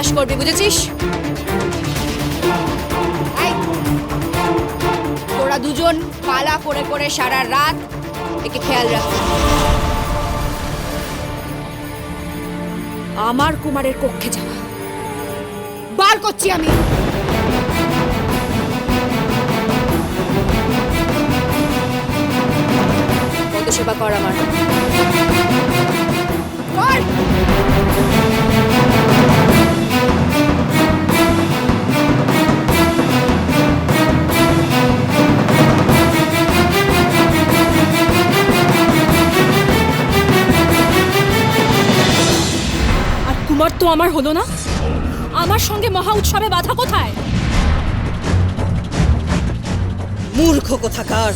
অভ্যাস করবি, বুঝেছিস? তোরা দুজন পালা করে করে সারা রাত একে খেয়াল রাখ। আমার কুমারের কক্ষে যাওয়া বার করছি আমি। কত সেবা কর আমার, কর। কুমার তো আমার হলো না, আমার সঙ্গে মহা উৎসবে বাধা কোথায়? মূর্খ কোথাকার,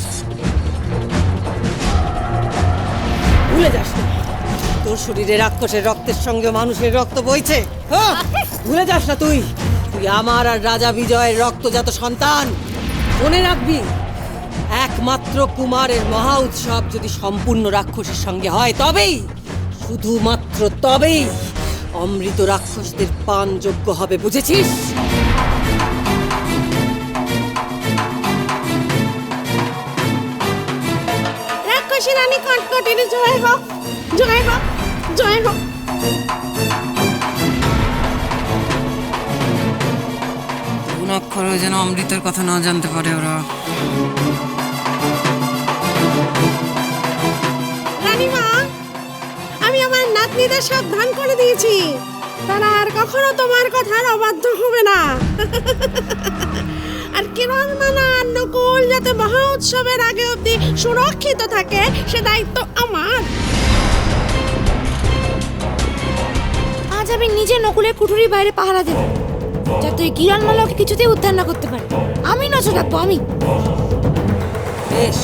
ভুলে যাস না তোর শরীরে রাক্ষসের রক্তের সঙ্গে মানুষের রক্ত বইছে। ভুলে যাস না তুই তুই আমার আর রাজা বিজয়ের রক্তজাত সন্তান। মনে রাখবি, একমাত্র কুমারের মহা উৎসব যদি সম্পূর্ণ রাক্ষসের সঙ্গে হয় তবেই, শুধুমাত্র তবেই অমৃত রাক্ষসদের পান যোগ্য হবে, বুঝেছিস? রাক্ষসী রানী কটকটির জয় হোক, জয় হোক, জয় হোক। কোন অক্ষরও যেন অমৃতের কথা না জানতে পারে ওরা। রানীমা, আমি আমার নাতনিদের সাবধান করে দিয়েছি, তারা আর কখনো তোমার কথার অবাধ্য হবে না। আর কিরণ মালা নকুল যাতে মহা উৎসবের আগে অবধি সুরক্ষিত থাকে সে দায়িত্ব আমার। আজ আমি নিজে নকুলের কুঠুরির বাইরে পাহারা দেব, যাতে ওই কিরণমালা ওকে কিছুতেই উদ্ধার না করতে পারে। আমি নজর রাখবো, আমি। বেশ,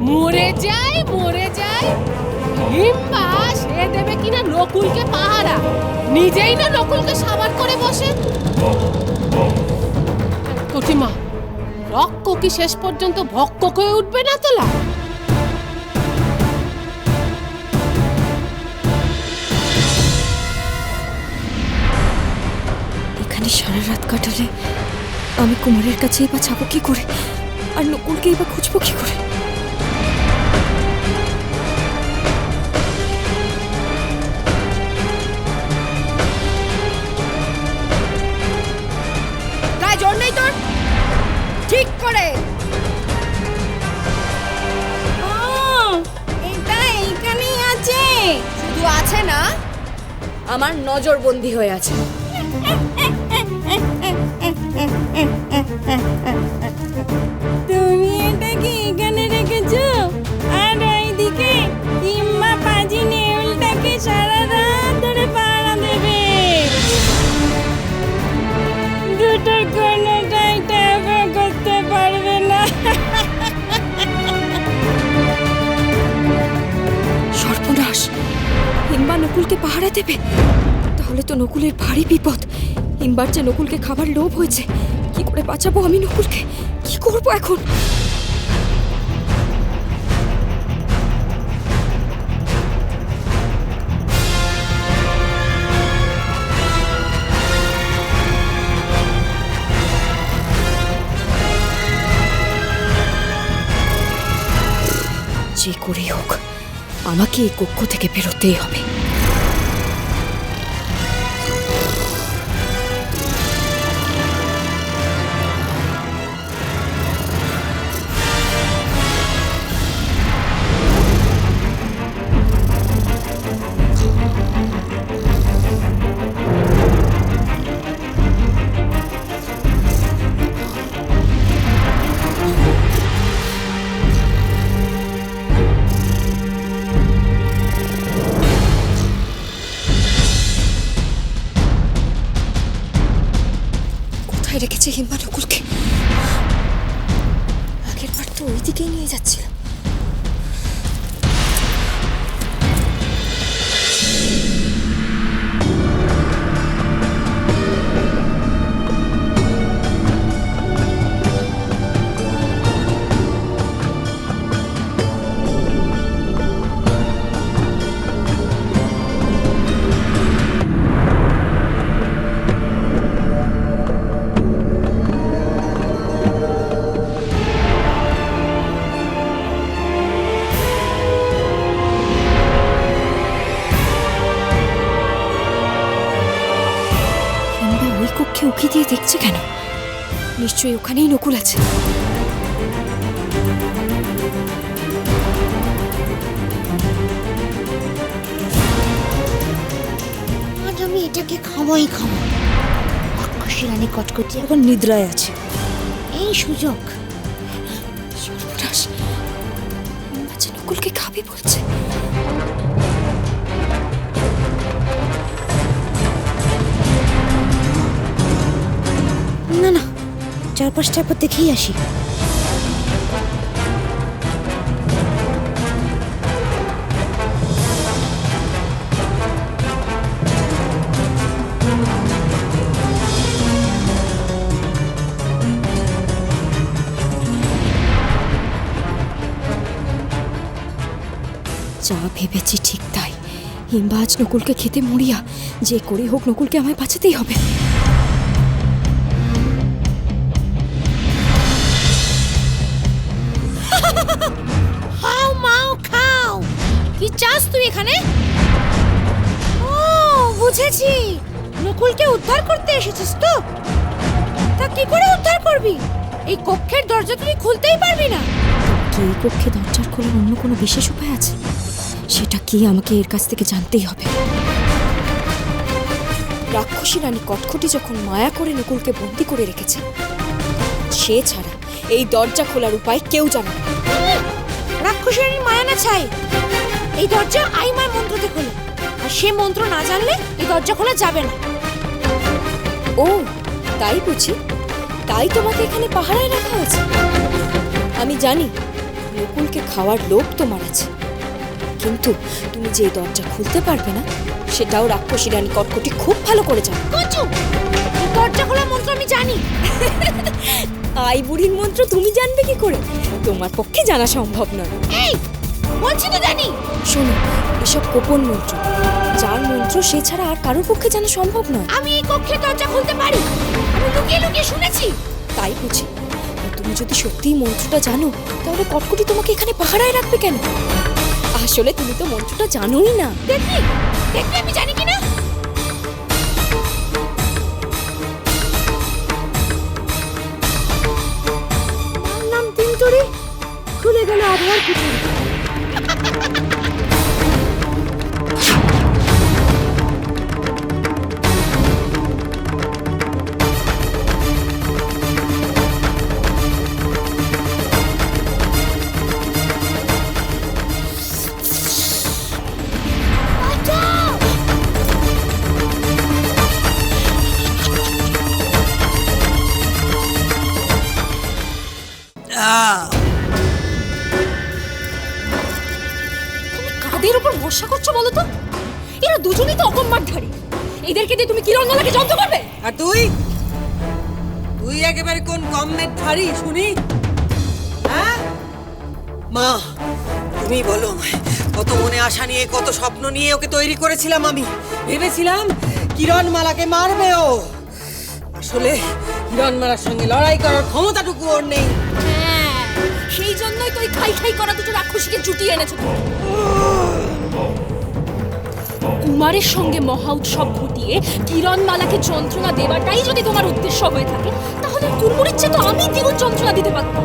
মরে যায়, মরে যায়। হিম্বা সে দেবে কিনা নকুলকে পাহারা, নিজেই না নকুলকে সাবার করে বসে। কটিমা, রক্ষ কি শেষ পর্যন্ত ভক্ক হয়ে উঠবে না তোলা? এখানে সারা রাত কাটালে আমি কুমারের কাছেই বা যাবো কি করে, আর নকুলকেই বা খুঁজবো কি করে? গায়ে জোর নেই তোর? ঠিক করে। এটা এইখানেই আছে। শুধু আছে না, আমার নজরবন্দি হয়ে আছে। তুমি এটা কি এখানে রেখেছো? আর ওইদিকে কিম্বা পাজি নেউলটাকে সারা রাত ধরে পাহারা দেবে। দুটোর কোনোটাই ট্যাপও করতে পারবে না। সর্বনাশ! হিম্বা নকুলকে পাহারা দেবে? তাহলে তো নকুলের ভারী বিপদ। হিম্বার যে নকুলকে খাবার লোভ হয়েছে। কি করে বাঁচাবো আমি নকুলকে? কি করবো এখন? যে করেই হোক আমাকে এই কক্ষ থেকে বেরোতেই হবে। কোথায় রেখেছে হিম্বা নকুলকে? আগের বার তো ওই দিকেই নিয়ে যাচ্ছিল। কক্ষে উকি দিয়ে দেখছে কেন? নিশ্চয়ই ওখানেই নকুল আছে। আজ আমি এটাকে খাওয়াই খাবো। রাক্ষসী রানী কটকটি এখন নিদ্রায় আছে, এই সুযোগ। সর্বনাশ, হিম্বা যে নকুলকে খাবে বলছে। না না, চারপাশটা একবার দেখেই আসি। যা ভেবেছি ঠিক তাই। হিম্বা আজ নকুলকে খেতে মরিয়া। যে করে হোক নকুলকে আমায় বাঁচাতেই হবে। খাও মাও খাও। কি চাস তুই এখানে? ও বুঝেছি, নকুলকে উদ্ধার করতে এসেছিস তো। তা কি করে উদ্ধার করবি? এই কক্ষের দরজা তুই খুলতেই পারবি না। তো এই কক্ষে দরজার খোলার অন্য কোনো বিশেষ উপায় আছে? সেটা কি আমাকে এর কাছ থেকে জানতেই হবে। রাক্ষসী রানী কটকটি যখন মায়া করে নকুলকে বন্দি করে রেখেছে, সে ছাড়া এই দরজা খোলার উপায় কেউ জানে না। রাক্ষসী রানীর মায়া না ছাই, এই দরজা আইমার মন্ত্রতে খোলে। আর সে মন্ত্র না জানলে এই দরজা খোলা যাবে না। ও তাই বুঝি? তাই তোমাকে এখানে পাহারায় রাখা হয়েছে। আমি জানি নকুলকে খাওয়ার লোভ তোমার আছে, কিন্তু তুমি যে দরজা খুলতে পারবে না সেটাও রাক্ষসী রানী কটকটি খুব ভালো করে জানে। কচু, এই দরজা খোলার মন্ত্র আমি জানি। আই বুড়ির মন্ত্র তুমি জানবে কি করে? তোমার পক্ষে জানা সম্ভব নয়। এই বলছি তো জানি। শোনো, এসব গোপন মন্ত্র, যার মন্ত্র সে ছাড়া আর কারোর পক্ষে জানা সম্ভব নয়। আমি এই কক্ষের দরজা খুলতে পারি, আমি লুকিয়ে লুকিয়ে শুনেছি। তাই বুঝি? তুমি যদি সত্যিই মন্ত্রটা জানো, তাহলে কটকটি তোমাকে এখানে পাহারায় রাখবে কেন? আসলে তুমি তো মন্ত্রটা জানোই না। দেখবি দেখবি আমি জানি কিনা। নাম তিনটুরি, খুলে গেল আধার কুঠুরি। কাদের উপর ভরসা করছো বলো তো? এরা দুজনেই তো অকম্মারধারী। এদেরকে দিয়ে তুমি কিরণমালাকে যন্ত্র করবে? আর তুই তুই একেবারে কোন কমমের ধারি শুনি? হ্যাঁ মা, তুমি বলো আমায়, কত মনে আশা নিয়ে, কত স্বপ্ন নিয়ে ওকে তৈরি করেছিলাম আমি। ভেবেছিলাম কিরণমালাকে মারবে ও। আসলে কিরণমালার সঙ্গে লড়াই করার ক্ষমতাটুকু ওর নেই। হ্যাঁ, সেই জন্যই তো ওই খাই খাই করা দুটো রাক্ষসীকে জুটিয়ে এনেছো তুমি। কুমারের সঙ্গে মহা উৎসব ঘটিয়ে কিরণমালাকে যন্ত্রণা দেওয়াটাই যদি তোমার উদ্দেশ্য হয়ে থাকে, তাহলে কুড়মুড়ির চেয়ে তো আমি দ্বিগুণ যন্ত্রণা দিতে পারতাম।